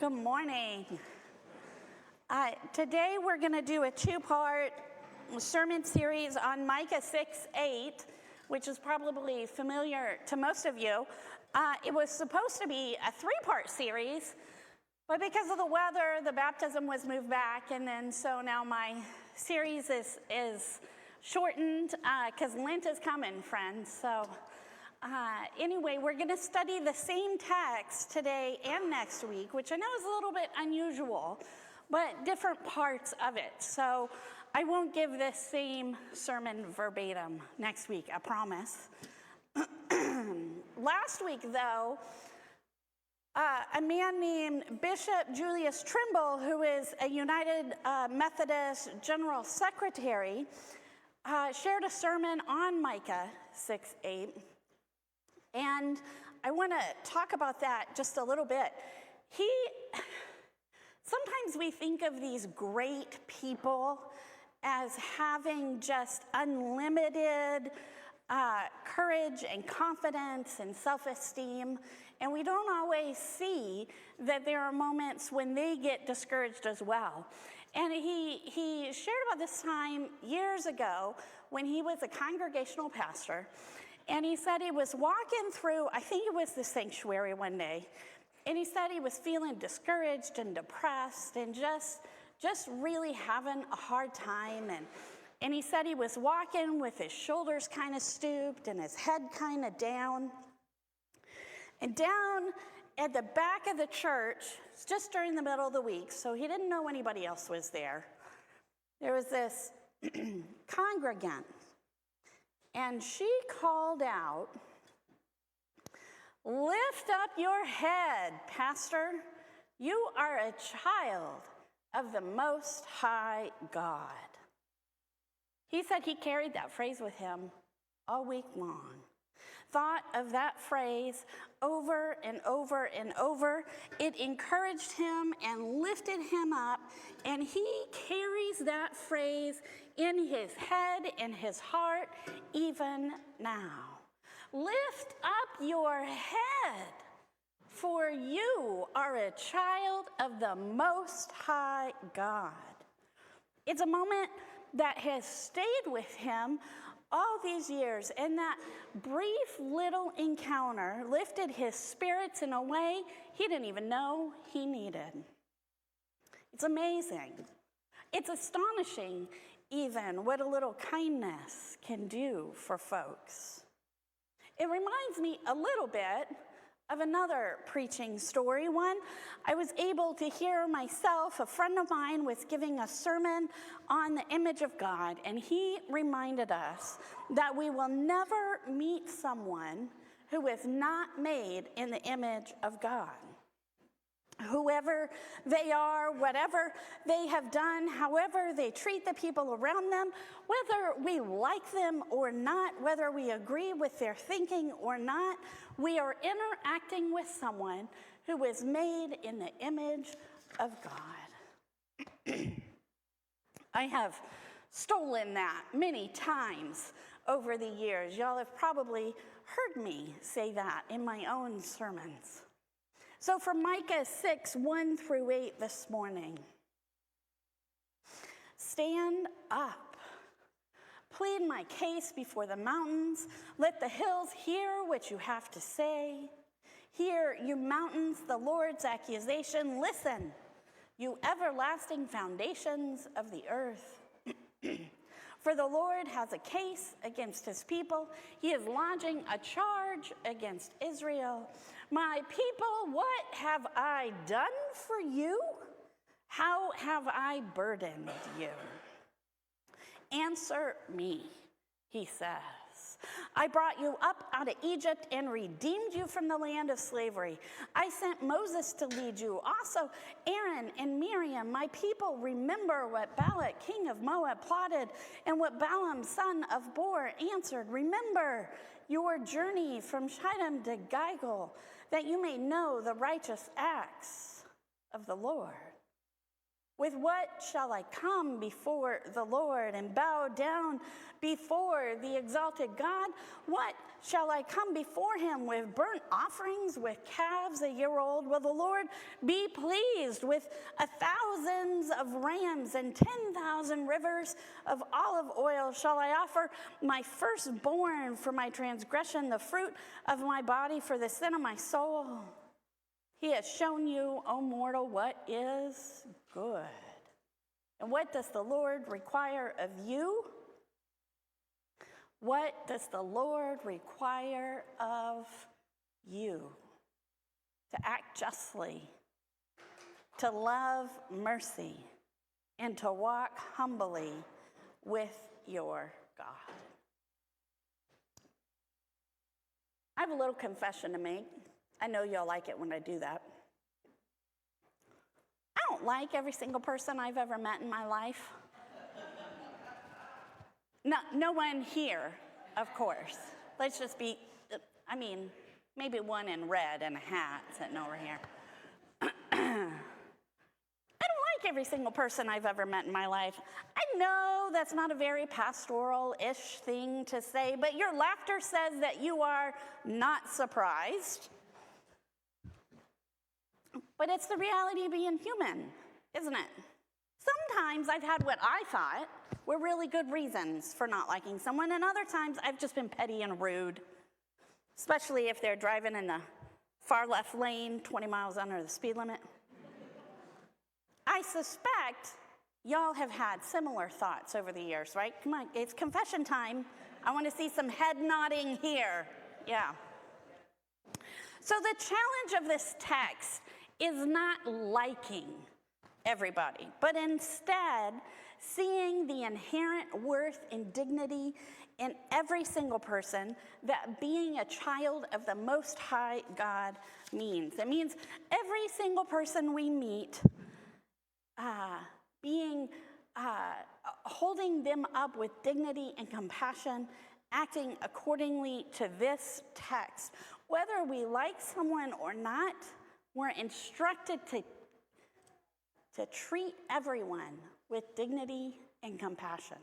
Good morning. Today we're going to do a two-part sermon series on Micah 6:8, which is probably familiar to most of you. It was supposed to be a three-part series, but because of the weather, the baptism was moved back, and then so now my series is shortened because Lent is coming, friends. So anyway, we're going to study the same text today and next week, which I know is a little bit unusual, but different parts of it. So I won't give this same sermon verbatim next week, I promise. Last week, though, a man named Bishop Julius Trimble, who is a United Methodist General Secretary, shared a sermon on Micah 6:8. And I want to talk about that just a little bit. Sometimes we think of these great people as having just unlimited courage and confidence and self-esteem, and we don't always see that there are moments when they get discouraged as well. And he shared about this time years ago when he was a congregational pastor. And he said he was walking through, I think it was the sanctuary one day, and he said he was feeling discouraged and depressed and just really having a hard time. And he said he was walking with his shoulders kind of stooped and his head kind of down. And down at the back of the church, just during the middle of the week, so he didn't know anybody else was there, there was this congregant. And she called out, "Lift up your head, Pastor. You are a child of the Most High God." He said he carried that phrase with him all week long. Thought of that phrase over and over and over. It encouraged him and lifted him up, and he carries that phrase in his head, in his heart, even now. Lift up your head, for you are a child of the Most High God. It's a moment that has stayed with him all these years, and that brief little encounter lifted his spirits in a way he didn't even know he needed. It's amazing. It's astonishing even what a little kindness can do for folks. It reminds me a little bit of another preaching story, one I was able to hear myself. A friend of mine was giving a sermon on the image of God, and he reminded us that we will never meet someone who is not made in the image of God. Whoever they are, whatever they have done, however they treat the people around them, whether we like them or not, whether we agree with their thinking or not, we are interacting with someone who is made in the image of God. I have stolen that many times over the years. Y'all have probably heard me say that in my own sermons. So from Micah 6:1-8 this morning, stand up. Plead my case before the mountains. Let the hills hear what you have to say. Hear, you mountains, the Lord's accusation. Listen, you everlasting foundations of the earth. For the Lord has a case against his people. He is lodging a charge against Israel. My people, what have I done for you? How have I burdened you? Answer me, he says. I brought you up out of Egypt and redeemed you from the land of slavery. I sent Moses to lead you, also Aaron and Miriam. My people, remember what Balak, king of Moab, plotted and what Balaam, son of Beor, answered. Remember your journey from Shittim to Gilgal, that you may know the righteous acts of the Lord. With what shall I come before the Lord and bow down before the exalted God? What shall I come before him with burnt offerings, with calves a year old? Will the Lord be pleased with 1,000 of rams and 10,000 rivers of olive oil? Shall I offer my firstborn for my transgression, the fruit of my body for the sin of my soul? He has shown you, O mortal, what is good. And what does the Lord require of you? What does the Lord require of you? To act justly, to love mercy, and to walk humbly with your God. I have a little confession to make. I know y'all like it when I do that. I don't like every single person I've ever met in my life. No one here, of course. Let's just be, maybe one in red and a hat sitting over here. I don't like every single person I've ever met in my life. I know that's not a very pastoral-ish thing to say, but your laughter says that you are not surprised. But it's the reality of being human, isn't it? Sometimes I've had what I thought were really good reasons for not liking someone, and other times I've just been petty and rude, especially if they're driving in the far left lane, 20 miles under the speed limit. I suspect y'all have had similar thoughts over the years, right? Come on, it's confession time. I want to see some head nodding here. Yeah. So the challenge of this text is not liking everybody, but instead seeing the inherent worth and dignity in every single person that being a child of the Most High God means. It means every single person we meet, holding them up with dignity and compassion, acting accordingly to this text. Whether we like someone or not, we're instructed to treat everyone with dignity and compassion.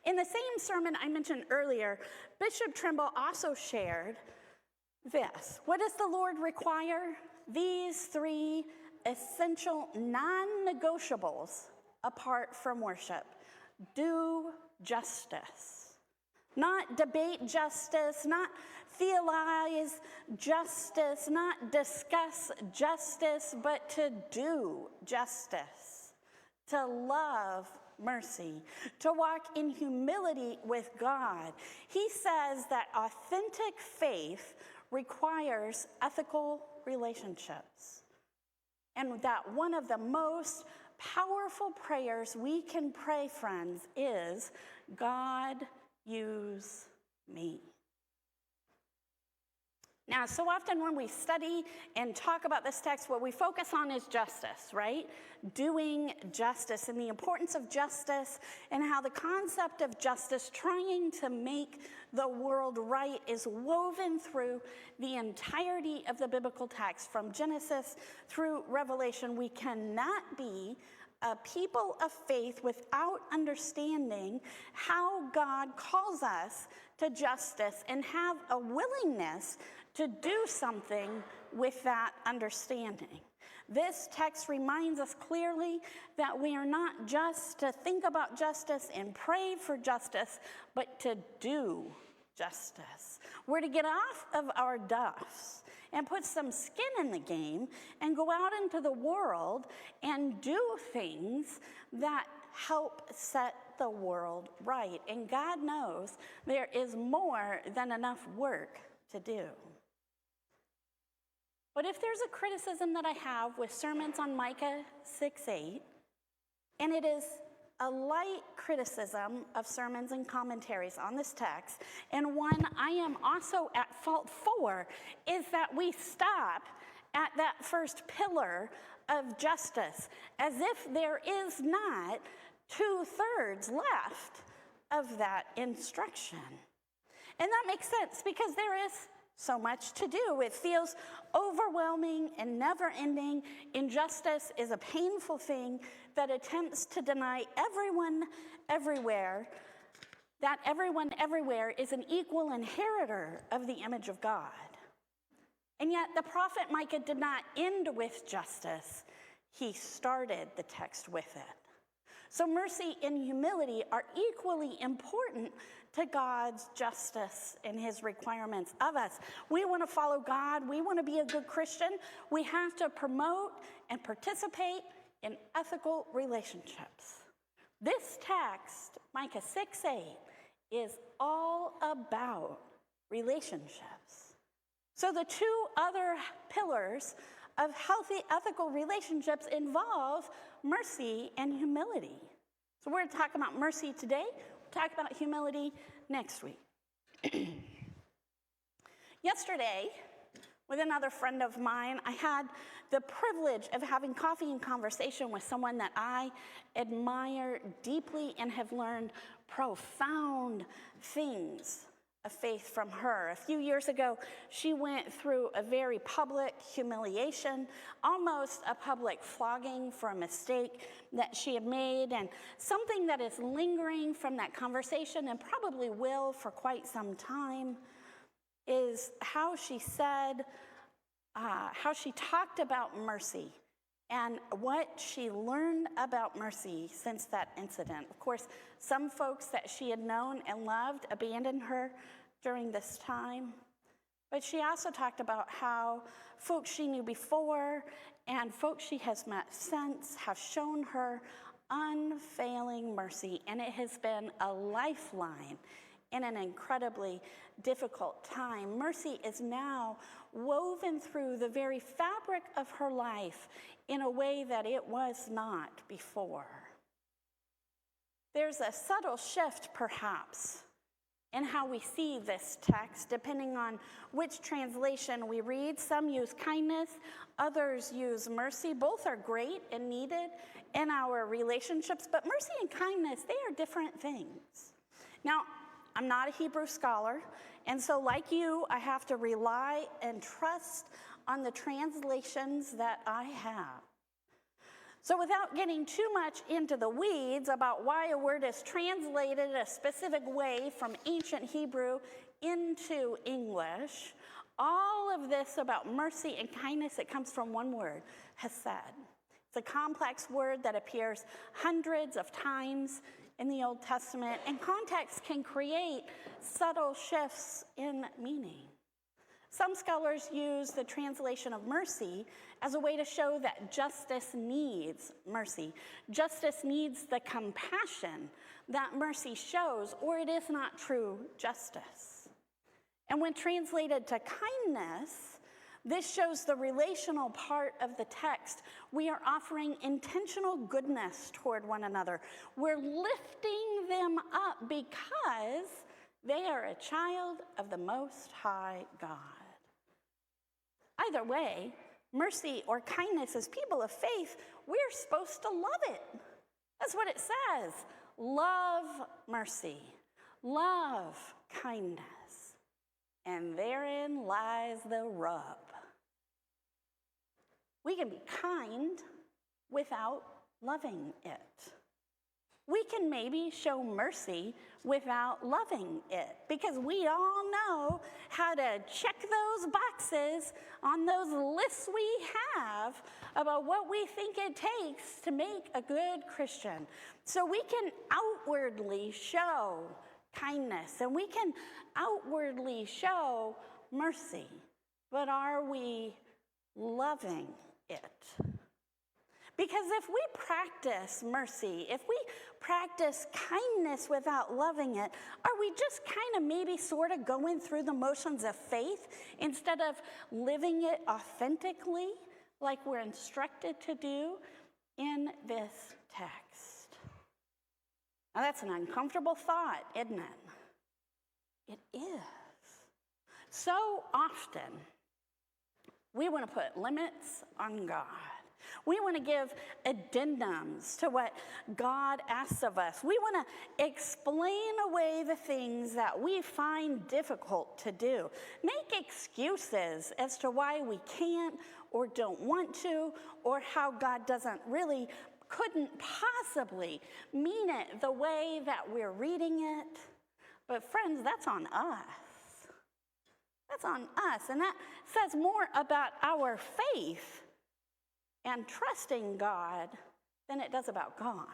In the same sermon I mentioned earlier, Bishop Trimble also shared this. What does the Lord require? These three essential non-negotiables apart from worship. Do justice. Not debate justice, not theologize justice, not discuss justice, but to do justice, to love mercy, to walk in humility with God. He says that authentic faith requires ethical relationships, and that one of the most powerful prayers we can pray, friends, is, God, use me. Now, so often when we study and talk about this text, what we focus on is justice, right? Doing justice and the importance of justice and how the concept of justice, trying to make the world right, is woven through the entirety of the biblical text from Genesis through Revelation. We cannot be a people of faith without understanding how God calls us to justice and have a willingness to do something with that understanding. This text reminds us clearly that we are not just to think about justice and pray for justice, but to do justice. We're to get off of our duffs and put some skin in the game and go out into the world and do things that help set the world right. And God knows there is more than enough work to do. But if there's a criticism that I have with sermons on Micah 6:8, and it is a light criticism of sermons and commentaries on this text, and one I am also at fault for, is that we stop at that first pillar of justice, as if there is not 2/3 left of that instruction. And that makes sense, because there is so much to do. It feels overwhelming and never-ending. Injustice is a painful thing that attempts to deny everyone everywhere that everyone everywhere is an equal inheritor of the image of God. And yet the prophet Micah did not end with justice. He started the text with it. So mercy and humility are equally important to God's justice and his requirements of us. We want to follow God. We want to be a good Christian. We have to promote and participate in ethical relationships. This text, Micah 6:8, is all about relationships. So the two other pillars of healthy ethical relationships involve mercy and humility. So we're going to talk about mercy today. We'll talk about humility next week. Yesterday, with another friend of mine, I had the privilege of having coffee and conversation with someone that I admire deeply and have learned profound things of faith from her. A few years ago, she went through a very public humiliation, almost a public flogging for a mistake that she had made, and something that is lingering from that conversation and probably will for quite some time is how she said, how she talked about mercy and what she learned about mercy since that incident. Of course, some folks that she had known and loved abandoned her during this time. But she also talked about how folks she knew before and folks she has met since have shown her unfailing mercy, and it has been a lifeline in an incredibly difficult time. Mercy is now woven through the very fabric of her life in a way that it was not before. There's a subtle shift, perhaps, in how we see this text, depending on which translation we read. Some use kindness, others use mercy. Both are great and needed in our relationships, but mercy and kindness, they are different things. Now, I'm not a Hebrew scholar, and so like you, I have to rely and trust on the translations that I have. So without getting too much into the weeds about why a word is translated a specific way from ancient Hebrew into English, all of this about mercy and kindness, it comes from one word, hesed. It's a complex word that appears hundreds of times in the Old Testament, and context can create subtle shifts in meaning. Some scholars use the translation of mercy as a way to show that justice needs mercy. Justice needs the compassion that mercy shows, or it is not true justice. And when translated to kindness, this shows the relational part of the text. We are offering intentional goodness toward one another. We're lifting them up because they are a child of the Most High God. Either way, mercy or kindness, as people of faith, we're supposed to love it. That's what it says. Love mercy. Love kindness. And therein lies the rub. We can be kind without loving it. We can maybe show mercy without loving it, because we all know how to check those boxes on those lists we have about what we think it takes to make a good Christian. So we can outwardly show kindness and we can outwardly show mercy, but are we loving it? Because if we practice mercy, if we practice kindness without loving it, are we just kind of maybe sort of going through the motions of faith instead of living it authentically like we're instructed to do in this text? Now that's an uncomfortable thought, isn't it? It is. So often, we want to put limits on God. We want to give addendums to what God asks of us. We want to explain away the things that we find difficult to do. Make excuses as to why we can't or don't want to, or how God couldn't possibly mean it the way that we're reading it. But friends, that's on us. That's on us. And that says more about our faith and trusting God than it does about God.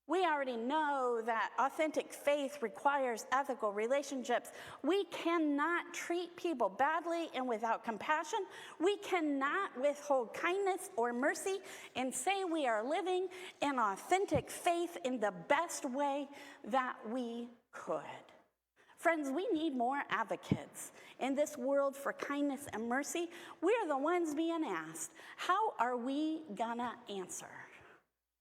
We already know that authentic faith requires ethical relationships. We cannot treat people badly and without compassion. We cannot withhold kindness or mercy and say we are living an authentic faith in the best way that we could. Friends, we need more advocates in this world for kindness and mercy. We're the ones being asked, how are we gonna answer?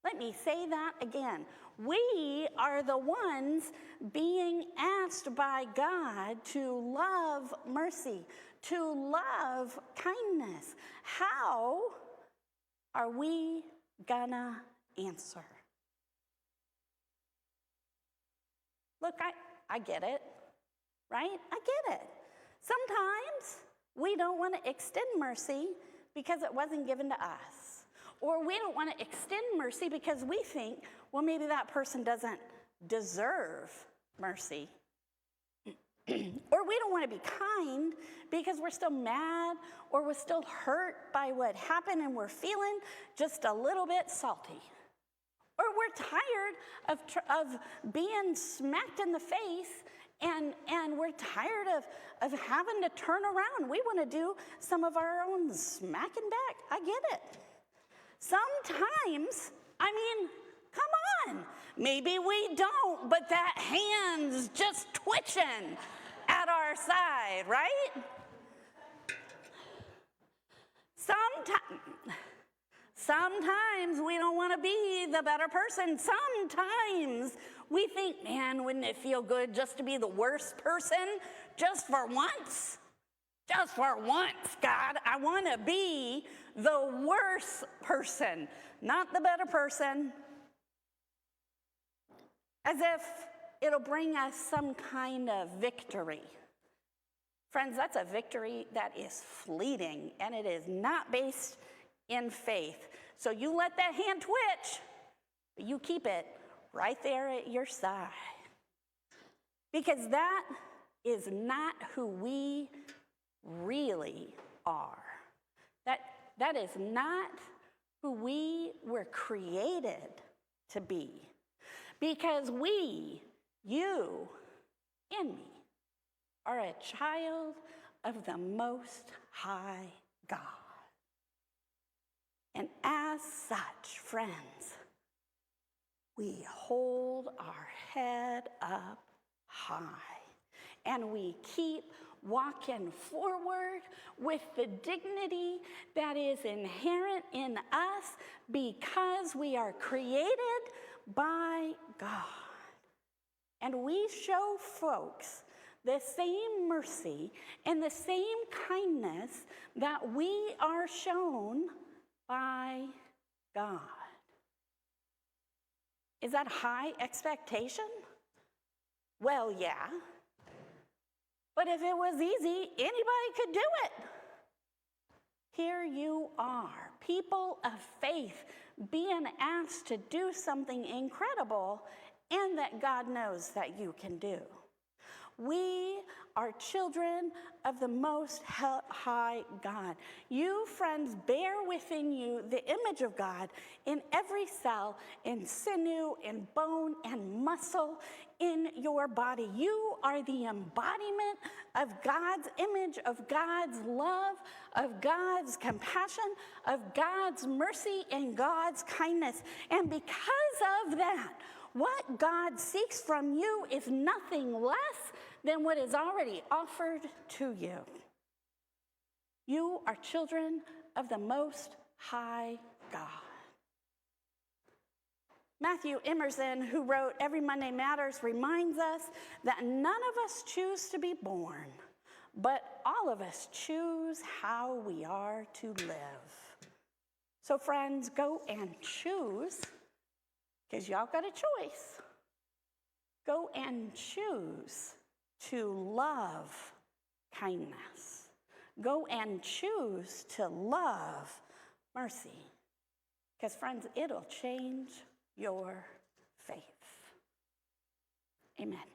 Let me say that again. We are the ones being asked by God to love mercy, to love kindness. How are we gonna answer? Look, I get it, right? I get it. Sometimes we don't want to extend mercy because it wasn't given to us. Or we don't want to extend mercy because we think, well, maybe that person doesn't deserve mercy. Or we don't want to be kind because we're still mad or we're still hurt by what happened and we're feeling just a little bit salty. Or we're tired of being smacked in the face and we're tired of having to turn around. We want to do some of our own smacking back. I get it. Sometimes, come on, maybe we don't, but that hand's just twitching at our side, right? Sometimes we don't want to be the better person. Sometimes we think, man, wouldn't it feel good just to be the worst person just for once? Just for once, God, I want to be the worst person, not the better person. As if it'll bring us some kind of victory. Friends, that's a victory that is fleeting, and it is not based in faith. So you let that hand twitch, but you keep it right there at your side. Because that is not who we really are. That is not who we were created to be. Because we, you, and me, are a child of the Most High God. And as such, friends, we hold our head up high and we keep walking forward with the dignity that is inherent in us because we are created by God. And we show folks the same mercy and the same kindness that we are shown by God. Is that high expectation? Well, yeah. But if it was easy, anybody could do it. Here you are, people of faith, being asked to do something incredible and that God knows that you can do. We are children of the Most High God. You, friends, bear within you the image of God in every cell, in sinew, in bone, and muscle in your body. You are the embodiment of God's image, of God's love, of God's compassion, of God's mercy, and God's kindness. And because of that, what God seeks from you is nothing less than what is already offered to you. You are children of the Most High God. Matthew Emerson, who wrote Every Monday Matters, reminds us that none of us choose to be born, but all of us choose how we are to live. So friends, go and choose, because y'all got a choice. Go and choose to love kindness. Go and choose to love mercy. Because friends, it'll change your faith. Amen.